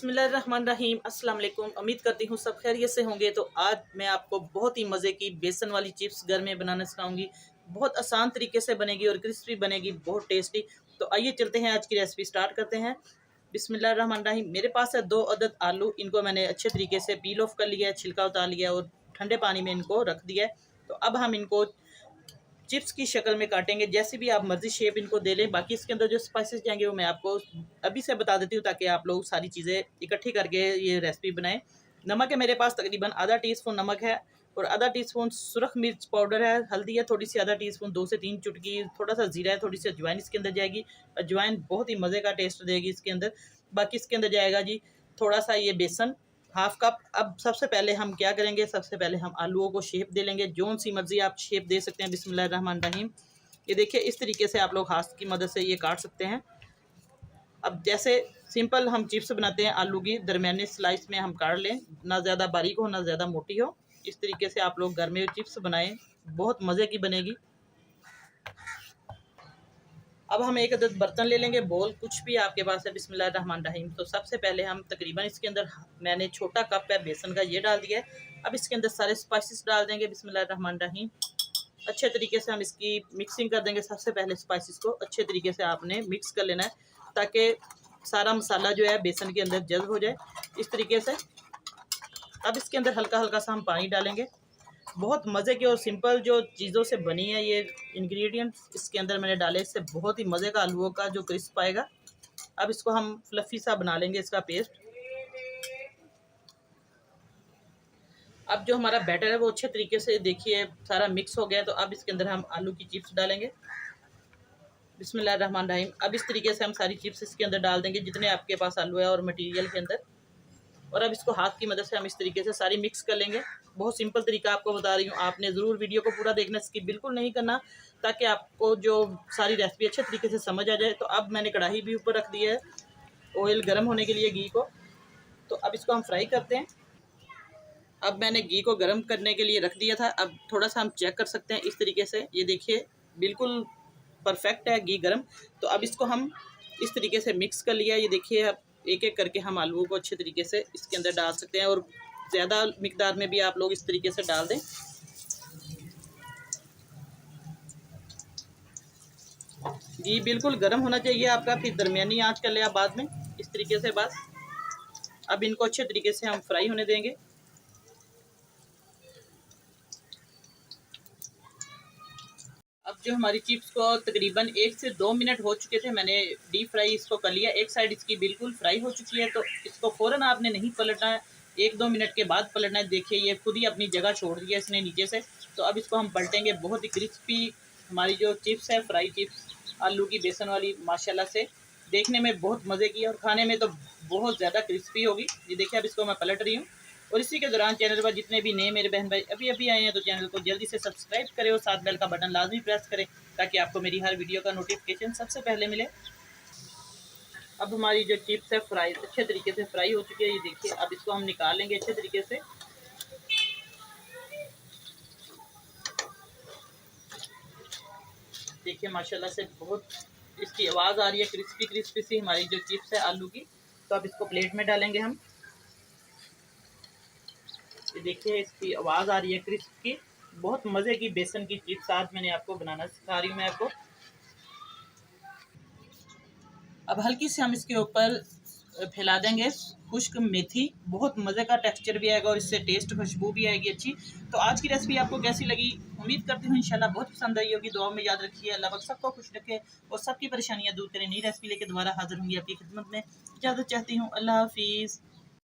बिस्मिल्लाहिर्रहमानिर्रहीम। अस्सलाम वालेकुम। उम्मीद करती हूँ सब खैरियत से होंगे। तो आज मैं आपको बहुत ही मज़े की बेसन वाली चिप्स घर में बनाना सिखाऊंगी। बहुत आसान तरीके से बनेगी और क्रिस्पी बनेगी, बहुत टेस्टी। तो आइए चलते हैं, आज की रेसिपी स्टार्ट करते हैं। बिस्मिल्लाहिर्रहमानिर्रहीम। मेरे पास है 2 अदद आलू। इनको मैंने अच्छे तरीके से पील ऑफ कर लिया है, छिलका उतार लिया और ठंडे पानी में इनको रख दिया है। तो अब हम इनको चिप्स की शक्ल में काटेंगे, जैसे भी आप मर्जी शेप इनको दे लें। बाकी इसके अंदर जो स्पाइसेस जाएंगे वो मैं आपको अभी से बता देती हूँ, ताकि आप लोग सारी चीज़ें इकट्ठी करके ये रेसिपी बनाएं। नमक है मेरे पास तकरीबन आधा टीस्पून नमक है, और आधा टीस्पून सुरख मिर्च पाउडर है। हल्दी है थोड़ी सी, आधा टीस्पून 2 से 3 चुटकी। थोड़ा सा जीरा है, थोड़ी सी अजवाइन इसके अंदर जाएगी। अजवाइन बहुत ही मज़े का टेस्ट देगी इसके अंदर। बाकी इसके अंदर जाएगा जी थोड़ा सा ये बेसन, हाफ कप। अब सबसे पहले हम क्या करेंगे, सबसे पहले हम आलूओं को शेप दे लेंगे। जोन सी मर्जी आप शेप दे सकते हैं। बिस्मिल्लाहिर्रहमानिर्रहीम। ये देखिए, इस तरीके से आप लोग हाथ की मदद से ये काट सकते हैं। अब जैसे सिंपल हम चिप्स बनाते हैं, आलू की दरमियानी स्लाइस में हम काट लें, ना ज़्यादा बारीक हो ना ज़्यादा मोटी हो। इस तरीके से आप लोग घर में चिप्स बनाएं, बहुत मज़े की बनेगी। अब हम एक अदद बर्तन ले लेंगे, बोल कुछ भी आपके पास है। बिस्मिल्लाहिर्रहमानिर्रहीम। तो सबसे पहले हम तकरीबन इसके अंदर मैंने छोटा कप है बेसन का, ये डाल दिया है। अब इसके अंदर सारे स्पाइसेस डाल देंगे। बिस्मिल्लाहिर्रहमानिर्रहीम। अच्छे तरीके से हम इसकी मिक्सिंग कर देंगे। सबसे पहले स्पाइसेस को अच्छे तरीके से आपने मिक्स कर लेना है, ताकि सारा मसाला जो है बेसन के अंदर जज़्ब हो जाए इस तरीके से। अब इसके अंदर हल्का हल्का सा हम पानी डालेंगे। बहुत मज़े की और सिंपल जो चीज़ों से बनी है ये इंग्रेडिएंट्स इसके अंदर मैंने डाले, इससे बहुत ही मज़े का आलूओं का जो क्रिस्प आएगा। अब इसको हम फ्लफ़ी सा बना लेंगे, इसका पेस्ट। अब जो हमारा बैटर है वो अच्छे तरीके से देखिए सारा मिक्स हो गया है। तो अब इसके अंदर हम आलू की चिप्स डालेंगे। बिस्मिल्लाहिर्रहमानिर्रहीम। अब इस तरीके से हम सारी चिप्स इसके अंदर डाल देंगे, जितने आपके पास आलू है और मटेरियल के अंदर। और अब इसको हाथ की मदद से हम इस तरीके से सारी मिक्स कर लेंगे। बहुत सिंपल तरीका आपको बता रही हूँ, आपने ज़रूर वीडियो को पूरा देखना, स्किप बिल्कुल नहीं करना, ताकि आपको जो सारी रेसिपी अच्छे तरीके से समझ आ जाए। तो अब मैंने कढ़ाई भी ऊपर रख दी है ऑयल गर्म होने के लिए, घी को। तो अब इसको हम फ्राई करते हैं। अब मैंने घी को गर्म करने के लिए रख दिया था। अब थोड़ा सा हम चेक कर सकते हैं इस तरीके से, ये देखिए बिल्कुल परफेक्ट है घी गर्म। तो अब इसको हम इस तरीके से मिक्स कर लिया। ये देखिए, अब एक एक करके हम आलूओं को अच्छे तरीके से इसके अंदर डाल सकते हैं, और ज़्यादा मिकदार में भी आप लोग इस तरीके से डाल दें। घी बिल्कुल गर्म होना चाहिए आपका, फिर दरमियानी आंच कर ले आप बाद में इस तरीके से बस। अब इनको अच्छे तरीके से हम फ्राई होने देंगे। अब जो हमारी चिप्स को तकरीबन 1 से 2 मिनट हो चुके थे, मैंने डीप फ्राई इसको कर लिया। एक साइड इसकी बिल्कुल फ्राई हो चुकी है, तो इसको फ़ौरन आपने नहीं पलटना है, 1-2 मिनट के बाद पलटना है। देखिए ये खुद ही अपनी जगह छोड़ दिया इसने नीचे से। तो अब इसको हम पलटेंगे। बहुत ही क्रिस्पी हमारी जो चिप्स है, फ्राई चिप्स आलू की बेसन वाली, माशाल्लाह से देखने में बहुत मज़े की और खाने में तो बहुत ज़्यादा क्रिस्पी होगी। ये देखिए, अब इसको मैं पलट रही हूँ। और इसी के दौरान चैनल पर जितने भी नए मेरे बहन भाई अभी अभी आए हैं, तो चैनल को जल्दी से सब्सक्राइब करें और साथ बेल का बटन लाजमी प्रेस करें, ताकि आपको मेरी हर वीडियो का नोटिफिकेशन सबसे पहले मिले। अब हमारी जो चिप्स है फ्राई अच्छे तरीके से फ्राई हो चुकी है, ये देखिए। अब इसको हम निकाल लेंगे अच्छे तरीके से। देखिए माशाल्लाह से बहुत इसकी आवाज़ आ रही है, क्रिस्पी क्रिस्पी सी हमारी जो चिप्स है आलू की। तो अब इसको प्लेट में डालेंगे हम। ये देखिए इसकी आवाज़ आ रही है क्रिस्प की। बहुत मज़े की बेसन की चिप्स आज मैंने आपको बनाना सिखा रही हूँ मैं आपको। अब हल्की से हम इसके ऊपर फैला देंगे खुश्क मेथी। बहुत मज़े का टेक्सचर भी आएगा और इससे टेस्ट खुशबू भी आएगी अच्छी। तो आज की रेसिपी आपको कैसी लगी, उम्मीद करती हूँ इंशाल्लाह बहुत पसंद आई होगी। दुआ में याद रखिए। अल्लाह पाक सबको खुश रखे और सबकी परेशानियाँ दूर करें। नई रेसिपी लेकर दोबारा हाजिर होंगी आपकी खिदमत में। इजाज़त चाहती हूँ। अल्लाह हाफिज़।